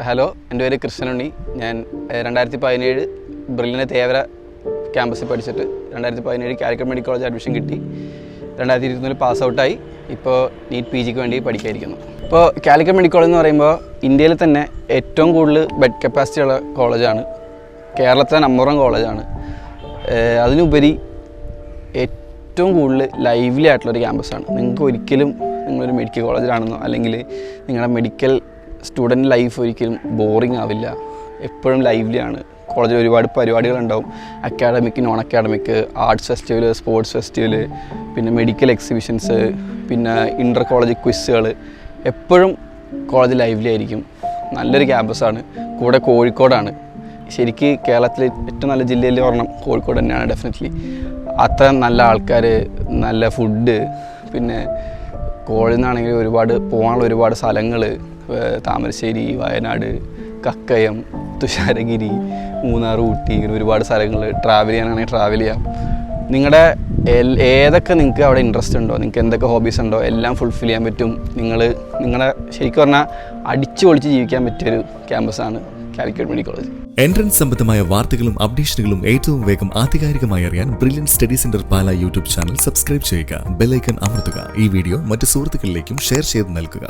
Hello, എൻ്റെ പേര് കൃഷ്ണനുണ്ണി. ഞാൻ 2017 ബ്രില്ലിയൻ്റ് തേവര ക്യാമ്പസിൽ പഠിച്ചിട്ട് 2017 കാലിക്കറ്റ് മെഡിക്കൽ കോളേജ് അഡ്മിഷൻ കിട്ടി. 2021 പാസ് ഔട്ടായി. ഇപ്പോൾ നീറ്റ് PGക്ക് വേണ്ടി പഠിക്കാതിരിക്കുന്നു. ഇപ്പോൾ കാലിക്കറ്റ് മെഡിക്കൽ കോളേജ് എന്ന് പറയുമ്പോൾ ഇന്ത്യയിൽ തന്നെ ഏറ്റവും കൂടുതൽ ബെഡ് കപ്പാസിറ്റി ഉള്ള കോളേജാണ്. കേരളത്തിലെ നമ്പർ 1 കോളേജാണ്. അതിനുപരി ഏറ്റവും കൂടുതൽ ലൈവ്ലി ആയിട്ടുള്ളൊരു ക്യാമ്പസാണ്. നിങ്ങൾക്ക് ഒരിക്കലും നിങ്ങളൊരു മെഡിക്കൽ കോളേജിലാണെന്നോ അല്ലെങ്കിൽ നിങ്ങളുടെ മെഡിക്കൽ സ്റ്റുഡൻറ്റ് ലൈഫ് ഒരിക്കലും ബോറിംഗ് ആവില്ല. എപ്പോഴും ലൈവ്ലിയാണ്. കോളേജിൽ ഒരുപാട് പരിപാടികളുണ്ടാവും. Academic, non academic, arts festival, sports festival, പിന്നെ മെഡിക്കൽ എക്സിബിഷൻസ്, പിന്നെ ഇൻ്റർ കോളേജ് ക്വിസുകൾ. എപ്പോഴും കോളേജ് ലൈവ്ലി ആയിരിക്കും. നല്ലൊരു ക്യാമ്പസാണ്. കൂടെ കോഴിക്കോടാണ്. ശരിക്ക് കേരളത്തിലെ ഏറ്റവും നല്ല ജില്ലയിൽ ഒരെണ്ണം കോഴിക്കോട് തന്നെയാണ്. ഡെഫിനറ്റ്ലി അത്ര നല്ല ആൾക്കാർ, നല്ല ഫുഡ്, പിന്നെ കോളേജിൽ നിന്നാണെങ്കിൽ പോകാനുള്ള ഒരുപാട് സ്ഥലങ്ങൾ, താമരശ്ശേരി, വയനാട്, കക്കയം, തുഷാരഗിരി, മൂന്നാർ, ഊട്ടി, ഇങ്ങനെ ഒരുപാട് സ്ഥലങ്ങൾ. ട്രാവൽ ചെയ്യാനാണെങ്കിൽ ട്രാവൽ ചെയ്യാം. നിങ്ങളുടെ ഏതൊക്കെ നിങ്ങൾക്ക് അവിടെ ഇൻട്രസ്റ്റ് ഉണ്ടോ, നിങ്ങൾക്ക് എന്തൊക്കെ ഹോബീസ് ഉണ്ടോ എല്ലാം ഫുൾഫിൽ ചെയ്യാൻ പറ്റും. നിങ്ങളെ ശരിക്കും പറഞ്ഞാൽ അടിച്ചു പൊളിച്ച് ജീവിക്കാൻ പറ്റിയൊരു ക്യാമ്പസാണ് കാലിക്കറ്റ് മെഡിക്കൽ കോളേജ്. എൻട്രൻസ് സംബന്ധമായ വാർത്തകളും അപ്ഡേഷനുകളും ഏറ്റവും വേഗം ആധികാരികമായി അറിയാൻ ബ്രില്യൻറ്റ് സ്റ്റഡി സെന്റർ പാല യൂട്യൂബ് ചാനൽ സബ്സ്ക്രൈബ് ചെയ്യുക. ബെൽ ഐക്കൺ അമർത്തുക. ഈ വീഡിയോ മറ്റ് സുഹൃത്തുക്കളിലേക്കും ഷെയർ ചെയ്ത് നൽകുക.